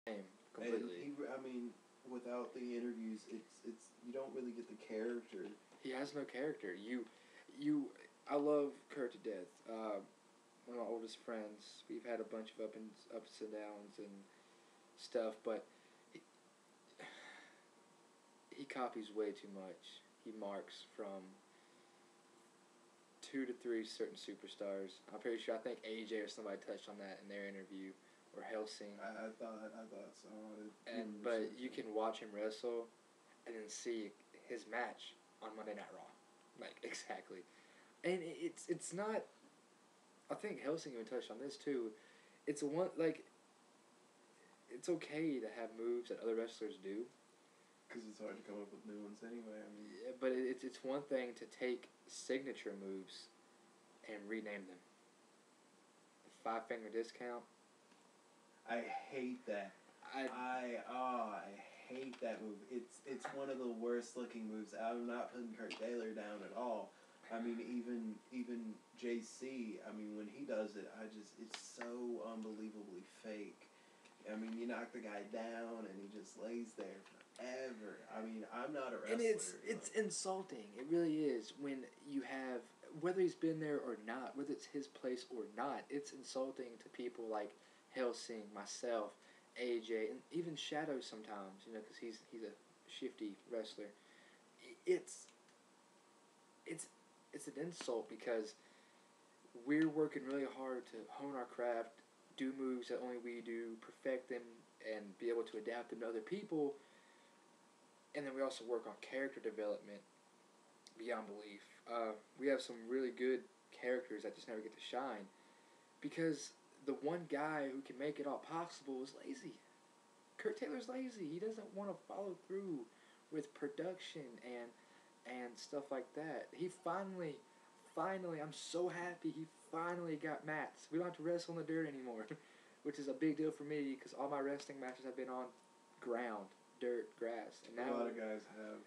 Same, completely. And I mean, without the interviews, it's you don't really get the character. He has no character. I love Kurt to death. One of my oldest friends. We've had a bunch of ups and downs and stuff, but he copies way too much. He marks from 2 to 3 certain superstars. I'm pretty sure. I think AJ or somebody touched on that in their interview, or Helsing. I thought so. But you can watch him wrestle, and then see his match on Monday Night Raw, like exactly. And it's not. I think Helsing even touched on this too. It's it's okay to have moves that other wrestlers do. Because it's hard to come up with new ones anyway. I mean, yeah, but it's one thing to take signature moves and rename them. The 5-finger discount. I hate that. I hate that move. It's one of the worst looking moves. I'm not putting Kurt Taylor down at all. I mean, even JC. I mean, when he does it, it's so unbelievably fake. I mean, you knock the guy down and he just lays there forever. I mean, I'm not a wrestler. And it's insulting. It really is. When you have, whether he's been there or not, whether it's his place or not, it's insulting to people like Helsing, myself, AJ, and even Shadow sometimes, because he's a shifty wrestler. It's an insult because we're working really hard to hone our craft, do moves that only we do, perfect them, and be able to adapt them to other people. And then we also work on character development beyond belief. We have some really good characters that just never get to shine because the one guy who can make it all possible is lazy. Kurt Taylor's lazy. He doesn't want to follow through with production and stuff like that. He finally, I'm so happy he finally got mats. We don't have to wrestle in the dirt anymore, which is a big deal for me because all my wrestling matches have been on ground, dirt, grass. And now a lot of guys have.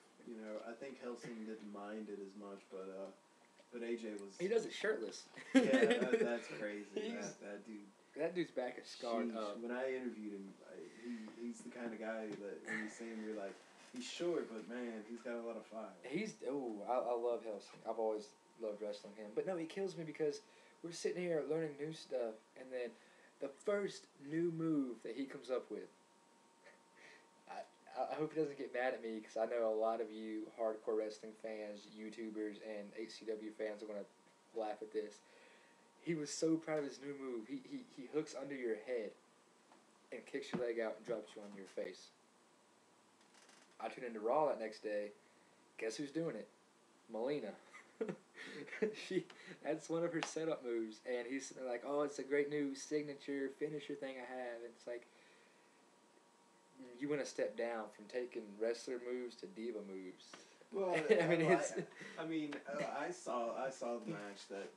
I think Helsing didn't mind it as much, but AJ was. He does it shirtless. Yeah, that's crazy. That dude. That dude's back is scarred up. When I interviewed him, he's the kind of guy that when you see him, you're like, he's short, but man, he's got a lot of fire. I love Helsing. I've always loved wrestling him. But no, he kills me because we're sitting here learning new stuff, and then the first new move that he comes up with, I hope he doesn't get mad at me because I know a lot of you hardcore wrestling fans, YouTubers, and HCW fans are going to laugh at this. He was so proud of his new move. He hooks under your head and kicks your leg out and drops you on your face. I tuned into Raw that next day. Guess who's doing it? Melina. That's one of her setup moves, and he's like, "Oh, it's a great new signature finisher thing I have." And it's like, you went a step down from taking wrestler moves to diva moves. Well, I saw the match that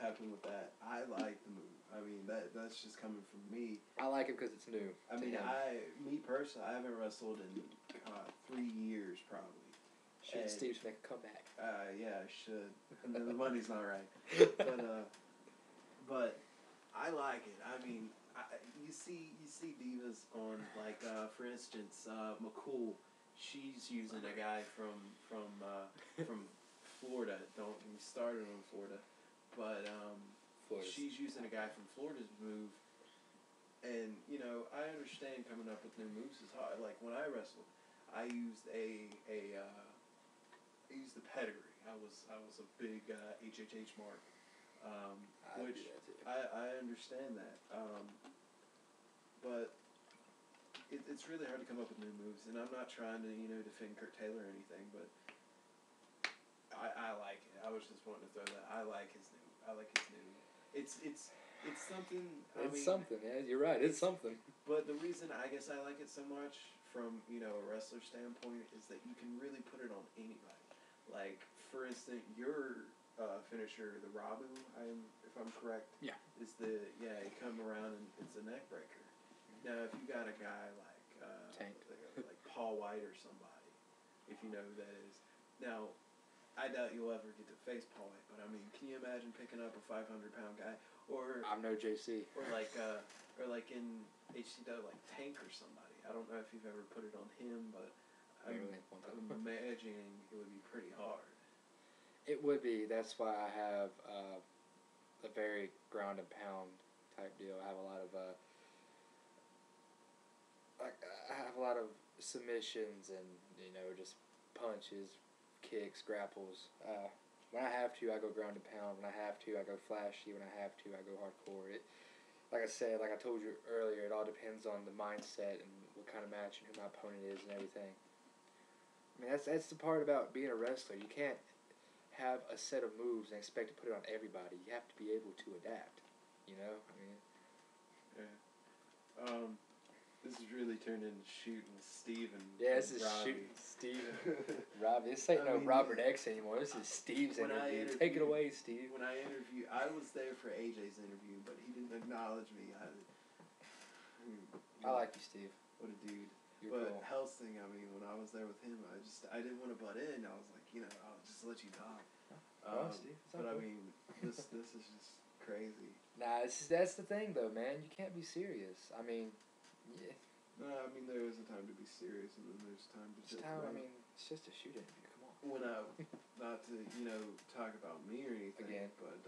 happened with that. I like the move. I mean, that's just coming from me. I like it because it's new. Me personally, I haven't wrestled in 3 years probably. Steve should make a comeback. Yeah, I should. And then the money's not right. But I like it. I mean, you see divas on, like, for instance, McCool. She's using a guy from Florida. We started on Florida, but she's using a guy from Florida's move. And I understand coming up with new moves is hard. Like when I wrestled, I used I used the pedigree. I was a big HHH mark, which I understand that. But it's really hard to come up with new moves, and I'm not trying to defend Kurt Taylor or anything, but I like it. I was just wanting to throw that. I like his new. It's something. Something. Yeah, you're right. It's something. But the reason I guess I like it so much from a wrestler standpoint is that you can really put it on anybody. Like for instance, your finisher, the Rabu, if I'm correct, yeah, is you come around and it's a neck breaker. Now, if you got a guy like Paul White or somebody, if you know who that is. Now, I doubt you'll ever get to face Paul White, but I mean, can you imagine picking up a 500-pound guy? Or I'm no JC. Or like in HCW, like Tank or somebody. I don't know if you've ever put it on him, but I'm imagining it would be pretty hard. It would be. That's why I have a very ground and pound type deal. I have a lot of submissions and just punches, kicks, grapples. When I have to, I go ground and pound. When I have to, I go flashy. When I have to, I go hardcore. Like I said, like I told you earlier, it all depends on the mindset and what kind of match and who my opponent is and everything. I mean, that's the part about being a wrestler. You can't have a set of moves and expect to put it on everybody. You have to be able to adapt. I mean. Yeah. This has really turned into Shooting Steve and this is Robbie. Shooting Steve and Robbie. This ain't Robert ExE anymore. This is Steve's interview. Take it away, Steve. When I was there for AJ's interview, but he didn't acknowledge me. I like you, Steve. What a dude. You're but cool. Helsing, I mean, when I was there with him, I didn't want to butt in. I was like, I'll just let you talk. Steve. But I mean, this is just crazy. Nah, that's the thing though, man. You can't be serious. I mean, yeah. No, I mean there is a time to be serious, and then there's time to just. I mean, it's just a shoot interview. Come on. Not to talk about me or anything. Again. But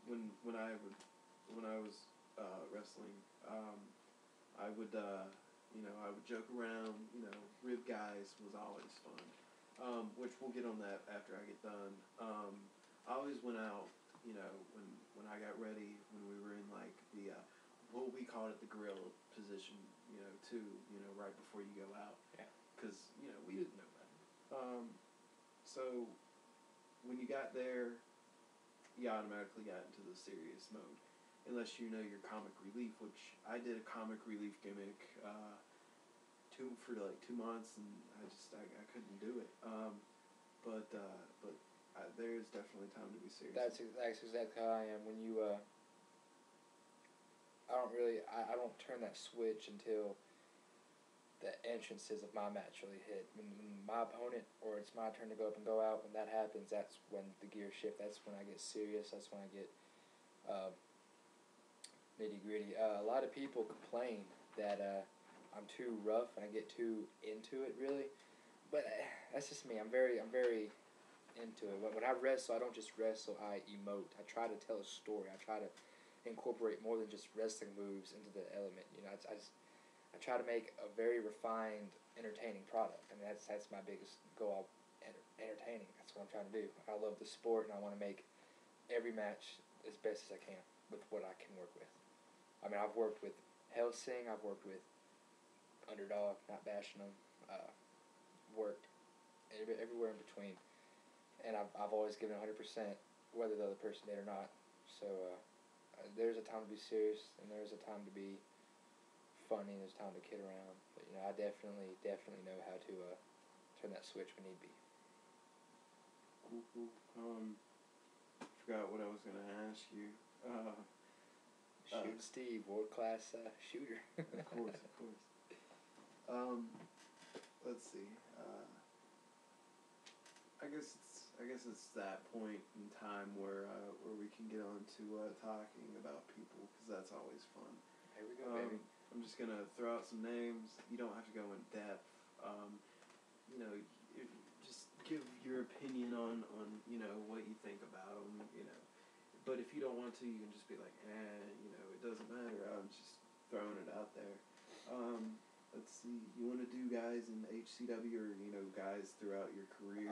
when I was wrestling, I would joke around. Rib guys was always fun. Which we'll get on that after I get done. I always went out. When I got ready, when we were in like the what we called it, the grill position, too, right before you go out. Yeah. Because, we didn't know that. So, when you got there, you automatically got into the serious mode. Unless you know your comic relief, which I did a comic relief gimmick for like 2 months, and I couldn't do it. But there is definitely time to be serious. That's exactly how I am. When you, I don't turn that switch until the entrances of my match really hit. When my opponent, or it's my turn to go up and go out, when that happens, that's when the gear shift. That's when I get serious. That's when I get nitty-gritty. A lot of people complain that I'm too rough and I get too into it, really. But that's just me. I'm very into it. When I wrestle, I don't just wrestle, I emote. I try to tell a story. I try to incorporate more than just wrestling moves into the element. I try to make a very refined, entertaining product. I mean, that's my biggest goal. Entertaining. That's what I'm trying to do. I love the sport, and I want to make every match as best as I can with what I can work with. I mean, I've worked with Helsing. I've worked with Underdog, not bashing them. Worked everywhere in between. And I've always given 100%, whether the other person did or not. So there's a time to be serious, and there's a time to be funny, and there's time to kid around. But I definitely know how to turn that switch when need be. Cool. Forgot what I was gonna ask you. Shoot Steve, world class shooter. Of course. Let's see. I guess it's that point in time where we can get on to talking about people, because that's always fun. Here we go, baby. I'm just gonna throw out some names. You don't have to go in depth. Just give your opinion on what you think about them. But if you don't want to, you can just be like, it doesn't matter. I'm just throwing it out there. Let's see. You want to do guys in HCW or guys throughout your career?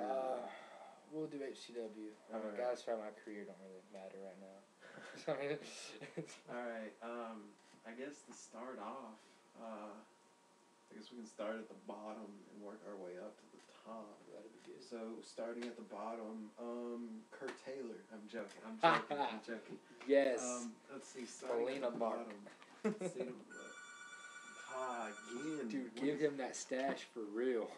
We'll do HCW. Right. Guys throughout my career don't really matter right now. All right. I guess to start off, I guess we can start at the bottom and work our way up to the top. That'd be good. So starting at the bottom, Kurt Taylor. I'm joking. Yes. Let's see. Starting at the Mark. bottom. Let's see. Again. Dude, give him that stash for real.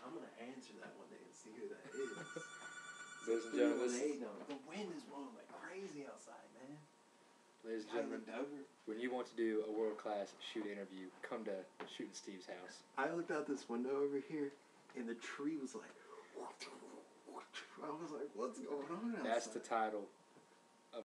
I'm going to answer that one day and see who that is. Ladies and gentlemen, the wind is blowing like crazy outside, man. Ladies and gentlemen, when you want to do a world-class shoot interview, come to Shooting Steve's house. I looked out this window over here, and the tree was like... I was like, what's going on outside? That's the title.